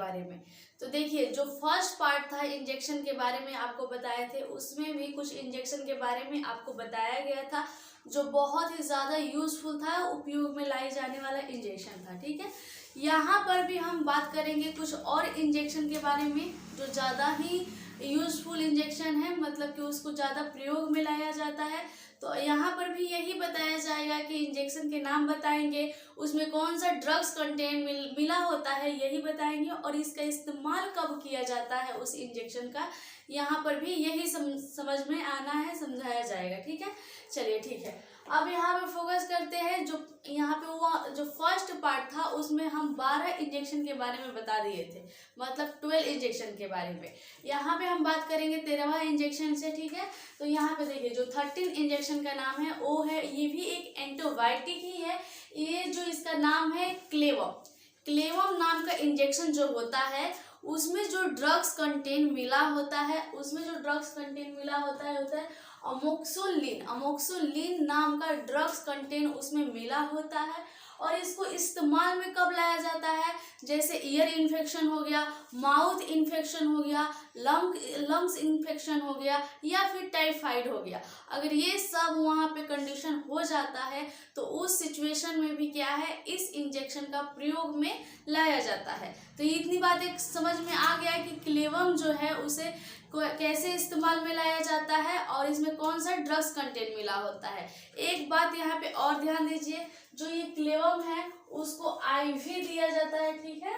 बारे में। तो देखिए, जो फर्स्ट पार्ट था इंजेक्शन के बारे में आपको बताए थे, उसमें भी कुछ इंजेक्शन के बारे में आपको बताया गया था जो बहुत ही ज़्यादा यूज़फुल था, उपयोग में लाई जाने वाला इंजेक्शन था। ठीक है, यहाँ पर भी हम बात करेंगे कुछ और इंजेक्शन के बारे में जो ज़्यादा ही यूज़फुल इंजेक्शन है, मतलब कि उसको ज़्यादा प्रयोग में लाया जाता है। तो यहाँ पर भी यही बताया जाएगा कि इंजेक्शन के नाम बताएंगे, उसमें कौन सा ड्रग्स कंटेंट मिला होता है यही बताएंगे, और इसका इस्तेमाल कब किया जाता है उस इंजेक्शन का, यहाँ पर भी यही समझ में आना है, समझाया जाएगा। ठीक है, चलिए ठीक है। अब यहाँ पे फोकस करते हैं, जो यहाँ पे वो जो फर्स्ट पार्ट था उसमें हम 12 इंजेक्शन के बारे में बता दिए थे, मतलब 12 इंजेक्शन के बारे में। यहाँ पे हम बात करेंगे 13वां इंजेक्शन से। ठीक है, तो यहाँ पे देखिए जो 13 इंजेक्शन का नाम है वो है, ये भी एक एंटीबायोटिक ही है। ये जो इसका नाम है क्लेवम नाम का इंजेक्शन जो होता है, उसमें जो ड्रग्स कंटेंट मिला होता है, होता है अमोक्सोलिन नाम का ड्रग्स कंटेंट उसमें मिला होता है। और इसको इस्तेमाल में कब लाया जाता है, जैसे ईयर इन्फेक्शन हो गया, माउथ इन्फेक्शन हो गया, लंग्स इन्फेक्शन हो गया, या फिर टाइफाइड हो गया। अगर ये सब वहाँ पे कंडीशन हो जाता है तो उस सिचुएशन में भी क्या है, इस इंजेक्शन का प्रयोग में लाया जाता है। तो इतनी बातें समझ में आ गया कि क्लेवम जो है उसे कैसे इस्तेमाल में लाया जाता है और इसमें कौन सा ड्रग्स कंटेंट मिला होता है। एक बात यहाँ पे और ध्यान दीजिए, जो ये क्लेवम है उसको आईवी दिया जाता है। ठीक है,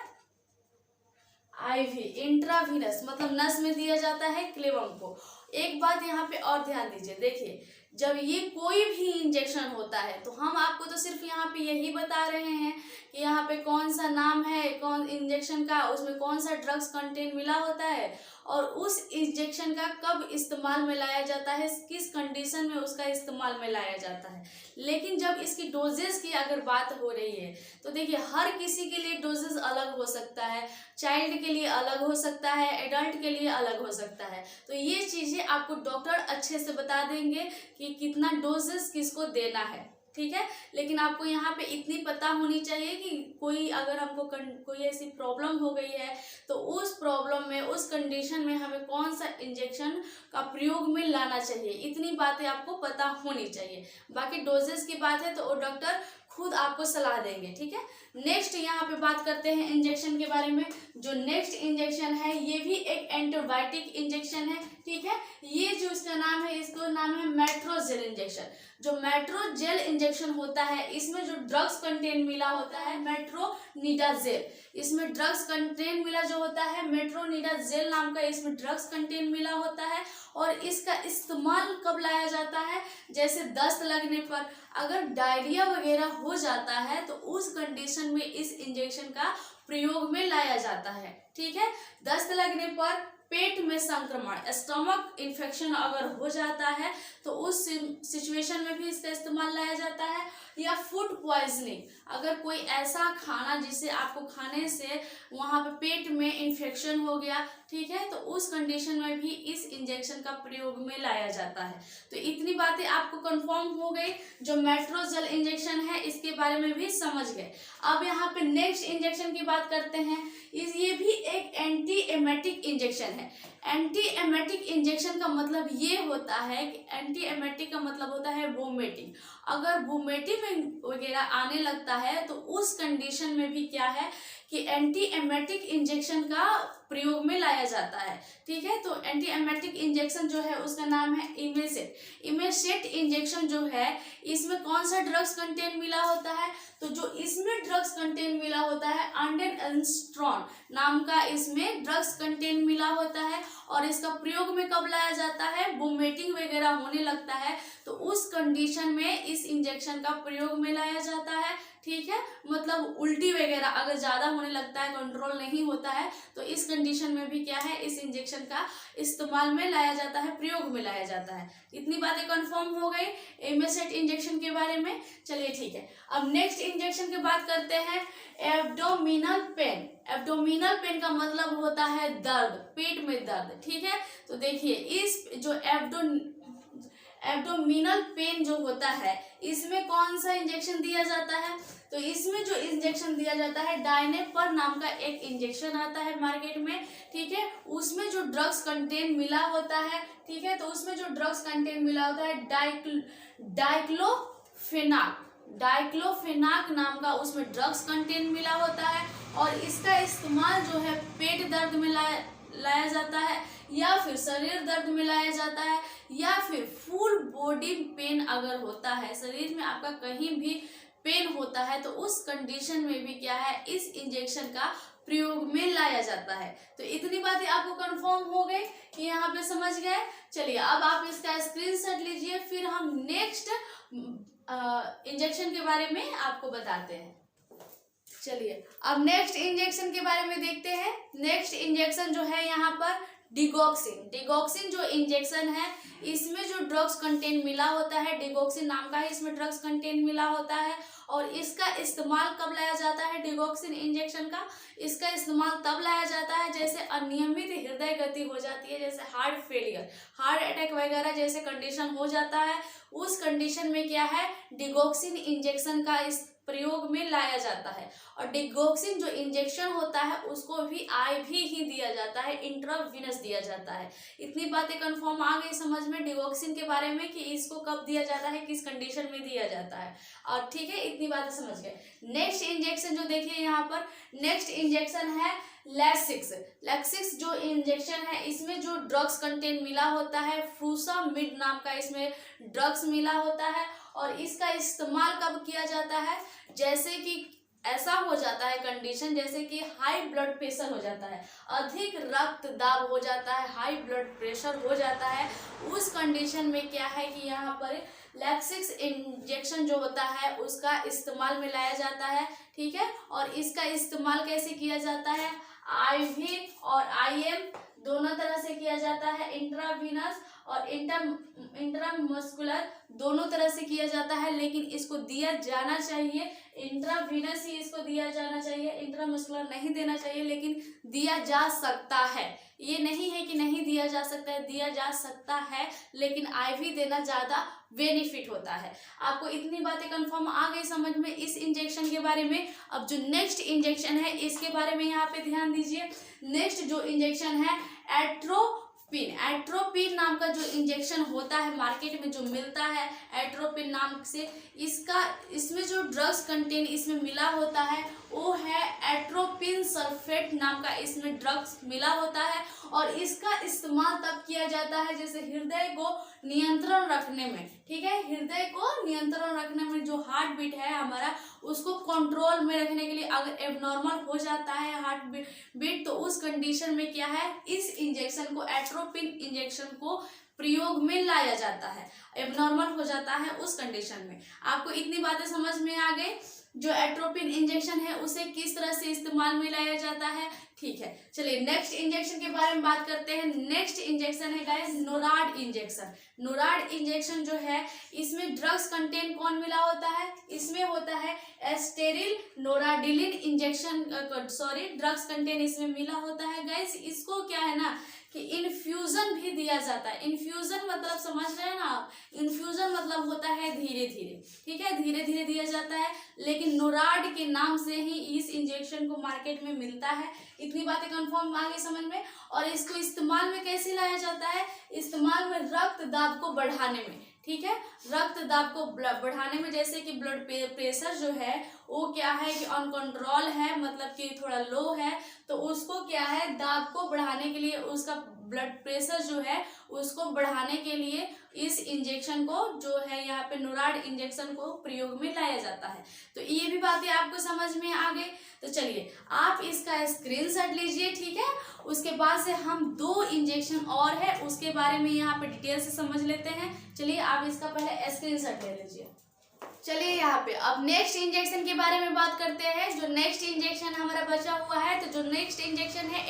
आईवी इंट्रावीनस मतलब नस में दिया जाता है क्लेवम को। एक बात यहाँ पे और ध्यान दीजिए, देखिए जब ये कोई भी इंजेक्शन होता है तो हम आपको तो सिर्फ यहाँ पे यही बता रहे हैं कि यहाँ पे कौन सा नाम है, कौन इंजेक्शन का, उसमें कौन सा ड्रग्स कंटेंट मिला होता है और उस इंजेक्शन का कब इस्तेमाल में लाया जाता है, किस कंडीशन में उसका इस्तेमाल में लाया जाता है। लेकिन जब इसकी डोजेस की अगर बात हो रही है तो देखिए हर किसी के लिए डोजेस अलग हो सकता है, चाइल्ड के लिए अलग हो सकता है, एडल्ट के लिए अलग हो सकता है। तो ये चीज़ें आपको डॉक्टर अच्छे से बता देंगे कि कितना डोजेस किसको देना है। ठीक है, लेकिन आपको यहाँ पे इतनी पता होनी चाहिए कि कोई अगर हमको कोई ऐसी प्रॉब्लम हो गई है तो उस प्रॉब्लम में, उस कंडीशन में हमें कौन सा इंजेक्शन का प्रयोग में लाना चाहिए, इतनी बातें आपको पता होनी चाहिए। बाकी डोजेस की बात है तो वो डॉक्टर खुद आपको सलाह देंगे। ठीक है, नेक्स्ट यहाँ पे बात करते हैं इंजेक्शन के बारे में। जो नेक्स्ट इंजेक्शन है ये भी एक एंटीबायोटिक इंजेक्शन है। ठीक है, ये जो इसका नाम है, इसको नाम है मेट्रोजेल इंजेक्शन। जो मेट्रोजेल इंजेक्शन होता है इसमें जो ड्रग्स कंटेंट मिला होता है मेट्रोनिडाजेल, इसमें ड्रग्स कंटेंट मिला जो होता है मेट्रोनिडाजेल नाम का इसमें ड्रग्स कंटेंट मिला होता है। और इसका इस्तेमाल कब लाया जाता है, जैसे दस्त लगने पर, अगर डायरिया वगैरह हो जाता है तो उस कंडीशन में इस इंजेक्शन का प्रयोग में लाया जाता है। ठीक है, दस्त लगने पर, पेट में संक्रमण, स्टमक इन्फेक्शन अगर हो जाता है तो उस सिचुएशन में भी इसका इस्तेमाल लाया जाता है। या फूड पॉइजनिंग, अगर कोई ऐसा खाना जिसे आपको खाने से वहाँ पे पेट में इन्फेक्शन हो गया, ठीक है, तो उस कंडीशन में भी इस इंजेक्शन का प्रयोग में लाया जाता है। तो इतनी बातें आपको कंफर्म हो गई। जो मेट्रोजेल इंजेक्शन है इसके बारे में भी समझ गए। अब यहाँ पे नेक्स्ट इंजेक्शन की बात करते हैं। ये भी एक एंटी एमेटिक इंजेक्शन है। एंटी एमेटिक इंजेक्शन का मतलब ये होता है कि एंटी एमेटिक का मतलब होता है वोमिटिंग। अगर वोमिटिंग वगैरह आने लगता है तो उस कंडीशन में भी क्या है कि एंटी एमेटिक इंजेक्शन का प्रयोग में लाया जाता है। ठीक है, तो एंटी एमेटिक इंजेक्शन जो है उसका नाम है इमेसेट इंजेक्शन जो है इसमें कौन सा ड्रग्स कंटेंट मिला होता है, तो जो इसमें ड्रग्स कंटेंट मिला होता है ऑन्डेनस्ट्रॉन नाम का इसमें ड्रग्स कंटेंट मिला होता है। और इसका प्रयोग में कब लाया जाता है, वोमिटिंग वगैरह होने लगता है तो उस कंडीशन में इस इंजेक्शन का प्रयोग में लाया जाता है। ठीक है, मतलब उल्टी वगैरह अगर ज्यादा होने लगता है, कंट्रोल नहीं होता है, तो इस कंडीशन में भी क्या है, इस इंजेक्शन का इस्तेमाल में लाया जाता है, प्रयोग में लाया जाता है। इतनी बातें कंफर्म हो गई इमेसेट इंजेक्शन के बारे में। चलिए ठीक है, अब नेक्स्ट इंजेक्शन की बात करते हैं एब्डोमिनल पेन। एब्डोमिनल पेन का मतलब होता है दर्द, पेट में दर्द। ठीक है, तो देखिए इस जो एब्डोमिनल पेन जो होता है इसमें कौन सा इंजेक्शन दिया जाता है? तो इसमें जो इंजेक्शन दिया जाता है डायनेपर नाम का एक इंजेक्शन आता है मार्केट में, ठीक है। उसमें जो ड्रग्स कंटेंट मिला होता है, ठीक है, तो उसमें जो ड्रग्स कंटेंट मिला होता है डाइक्लोफेनाक नाम का उसमें ड्रग्स कंटेंट मिला होता है। और इसका इस्तेमाल जो है पेट दर्द में लाया जाता है, या फिर शरीर दर्द में लाया जाता है, या फिर फुल बॉडी पेन अगर होता है, शरीर में आपका कहीं भी पेन होता है, तो उस कंडीशन में भी क्या है, इस इंजेक्शन का प्रयोग में लाया जाता है। तो इतनी बातें आपको कंफर्म हो गई कि यहाँ पे समझ गए। चलिए अब आप इसका स्क्रीनशॉट लीजिए, फिर हम नेक्स्ट इंजेक्शन के बारे में आपको बताते हैं। चलिए अब नेक्स्ट इंजेक्शन के बारे में देखते हैं। नेक्स्ट इंजेक्शन जो है यहाँ पर डिगोक्सिन जो इंजेक्शन है, इसमें जो ड्रग्स कंटेंट मिला होता है, डिगोक्सिन नाम का है, इसमें ड्रग्स कंटेंट मिला होता है। और इसका इस्तेमाल कब लाया जाता है? डिगोक्सिन इंजेक्शन का इसका इस्तेमाल तब लाया जाता है जैसे अनियमित हृदय गति हो जाती है, जैसे हार्ट फेलियर, हार्ट अटैक वगैरह जैसे कंडीशन हो जाता है। उस कंडीशन में क्या है, डिगोक्सिन इंजेक्शन का इस प्रयोग में लाया जाता है। और डिगोक्सिन जो इंजेक्शन होता है उसको भी आईवी ही दिया जाता है, इंट्रावीनस दिया जाता है। इतनी बातें कंफर्म आ गई समझ में डिगोक्सिन के बारे में कि इसको कब दिया जाता है, किस कंडीशन में दिया जाता है। और ठीक है, इतनी बातें समझ गए। नेक्स्ट इंजेक्शन जो देखिए यहाँ पर, नेक्स्ट इंजेक्शन है लैक्सिक्स जो इंजेक्शन है, इसमें जो ड्रग्स कंटेंट मिला होता है, फ्रूसामिड नाम का इसमें ड्रग्स मिला होता है। और इसका इस्तेमाल कब किया जाता है, जैसे कि ऐसा हो जाता है कंडीशन, जैसे कि हाई ब्लड प्रेशर हो जाता है, अधिक रक्तदाब हो जाता है, हाई ब्लड प्रेशर हो जाता है। उस कंडीशन में क्या है कि यहाँ पर लैक्सिक्स इंजेक्शन जो होता है उसका इस्तेमाल में लाया जाता है, ठीक है। और इसका इस्तेमाल कैसे किया जाता है, आईवी और आईएम दोनों तरह से किया जाता है, इंट्रावीनस और इंट्रामस्कुलर दोनों तरह से किया जाता है। लेकिन इसको दिया जाना चाहिए इंट्रावीनस ही इसको दिया जाना चाहिए, इंट्रामस्कुलर नहीं देना चाहिए, लेकिन दिया जा सकता है। ये नहीं है कि नहीं दिया जा सकता है, दिया जा सकता है, लेकिन आईवी देना ज़्यादा बेनिफिट होता है। आपको इतनी बातें कंफर्म आ गई समझ में इस इंजेक्शन के बारे में। अब जो नेक्स्ट इंजेक्शन है इसके बारे में यहाँ पे ध्यान दीजिए। नेक्स्ट जो इंजेक्शन है एट्रोपिन नाम का जो इंजेक्शन होता है मार्केट में जो मिलता है एट्रोपिन नाम से, इसमें जो ड्रग्स कंटेंट इसमें मिला होता है वो है एट्रोपिन सल्फेट नाम का इसमें ड्रग्स मिला होता है। और इसका इस्तेमाल तब किया जाता है जैसे हृदय को नियंत्रण रखने में, ठीक है, हृदय को नियंत्रण रखने में, जो हार्ट बीट है हमारा उसको कंट्रोल में रखने के लिए। अगर एबनॉर्मल हो जाता है हार्ट बीट तो उस कंडीशन में क्या है, इस इंजेक्शन को एट्रोपिन इंजेक्शन को प्रयोग में लाया जाता है। एबनॉर्मल हो जाता है उस कंडीशन में। आपको इतनी बातें समझ में आ गई। जो एट्रोपिन इंजेक्शन है उसे किस तरह से इस्तेमाल में लाया जाता है, ठीक है। चलिए नेक्स्ट इंजेक्शन के बारे में बात करते हैं। नेक्स्ट इंजेक्शन है guys NORAD injection. NORAD injection जो है इसमें ड्रग्स कंटेंट कौन मिला होता है, इसमें होता है एस्टेरिल नोराडिलिन इंजेक्शन, ड्रग्स कंटेंट इसमें मिला होता है गाइस। इसको क्या है ना कि इन्फ्यूजन भी दिया जाता है। इन्फ्यूजन मतलब समझ रहे हैं ना आप, इन्फ्यूजन मतलब होता है धीरे धीरे, ठीक है, धीरे धीरे दिया जाता है। लेकिन नोराड के नाम से ही इस इंजेक्शन को मार्केट में मिलता है। इतनी बातें कंफर्म आ गई समझ में। और इसको इस्तेमाल में कैसे लाया जाता है, इस्तेमाल में रक्त दाब को बढ़ाने में, ठीक है, रक्त दाब को बढ़ाने में। जैसे कि ब्लड प्रेशर जो है वो क्या है कि अनकंट्रोल है, मतलब कि थोड़ा लो है, तो उसको क्या है दाब को बढ़ाने के लिए, उसका ब्लड प्रेशर जो है उसको बढ़ाने के लिए इस इंजेक्शन को जो है यहाँ पे नोराड इंजेक्शन को प्रयोग में लाया जाता है। तो ये भी बातें आपको समझ में आ गई। तो चलिए आप इसका स्क्रीनशॉट लीजिए, ठीक है। उसके बाद से हम 2 इंजेक्शन और है उसके बारे में यहाँ पे डिटेल से समझ लेते हैं। चलिए आप इसका पहले स्क्रीनशॉट ले लीजिए। चलिए यहाँ पे अब नेक्स्ट इंजेक्शन के बारे में बात करते हैं। जो नेक्स्ट इंजेक्शन हमारा बचा हुआ है, तो जो नेक्स्ट इंजेक्शन है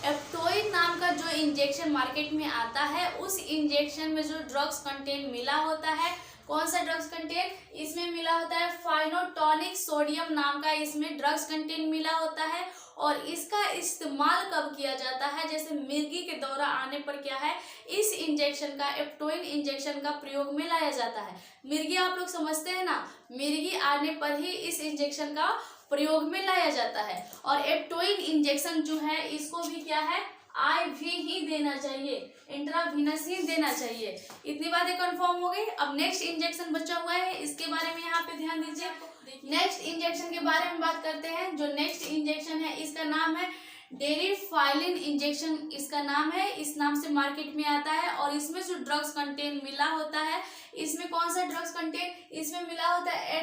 एप्टोइन नाम का जो इंजेक्शन मार्केट में आता है, उस इंजेक्शन में जो ड्रग्स कंटेंट मिला होता है, कौन सा ड्रग्स कंटेंट इसमें मिला होता है, फाइनोटोनिक सोडियम नाम का इसमें ड्रग्स कंटेंट मिला होता है। और इसका इस्तेमाल कब किया जाता है, जैसे मिर्गी के दौरा आने पर क्या है, इस इंजेक्शन का, एप्टोइन इंजेक्शन का प्रयोग में लाया जाता है। मिर्गी आप लोग समझते हैं ना, मिर्गी आने पर ही इस इंजेक्शन का प्रयोग में लाया जाता है। और एप्टोइन इंजेक्शन जो है इसको भी क्या है, IV ही देना चाहिए, इंट्रावीनस ही देना चाहिए। इतनी बातें कंफर्म हो गई। अब नेक्स्ट इंजेक्शन बचा हुआ है, इसके बारे में यहाँ पे ध्यान दीजिए। नेक्स्ट इंजेक्शन के बारे में बात करते हैं। जो नेक्स्ट इंजेक्शन है इसका नाम है डेरिफाइलिन इंजेक्शन, इसका नाम है, इस नाम से मार्केट में आता है। और इसमें जो ड्रग्स कंटेंट मिला होता है, इसमें कौन सा ड्रग्स कंटेंट इसमें मिला होता है,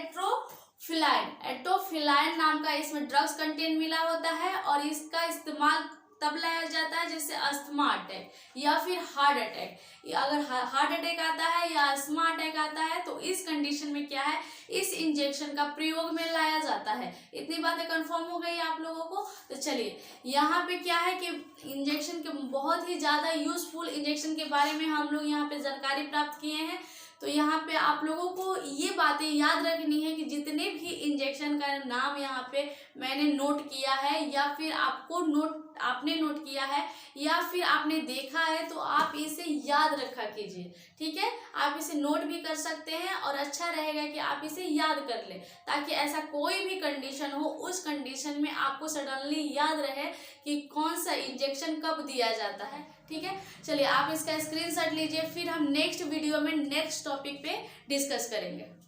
एट्रोफिलाइन नाम का इसमें ड्रग्स कंटेंट मिला होता है। और इसका इस्तेमाल तब लाया जाता है जैसे अस्थमा अटैक या फिर हार्ट अटैक, अगर हार्ट अटैक आता है या अस्थमा अटैक आता है तो इस कंडीशन में क्या है, इस इंजेक्शन का प्रयोग में लाया जाता है। इतनी बातें कंफर्म हो गई आप लोगों को। तो चलिए यहाँ पे क्या है कि इंजेक्शन के बहुत ही ज़्यादा यूजफुल इंजेक्शन के बारे में हम लोग यहाँ पे जानकारी प्राप्त किए हैं। तो यहाँ पे आप लोगों को ये बातें याद रखनी है कि जितने भी इंजेक्शन का नाम यहाँ पे मैंने नोट किया है या फिर आपने नोट किया है या फिर आपने देखा है, तो आप इसे याद रखा कीजिए। ठीक है, आप इसे नोट भी कर सकते हैं और अच्छा रहेगा कि आप इसे याद कर ले, ताकि ऐसा कोई भी कंडीशन हो, उस कंडीशन में आपको सडनली याद रहे कि कौन सा इंजेक्शन कब दिया जाता है। ठीक है, चलिए आप इसका स्क्रीनशॉट लीजिए, फिर हम नेक्स्ट वीडियो में नेक्स्ट टॉपिक पे डिस्कस करेंगे।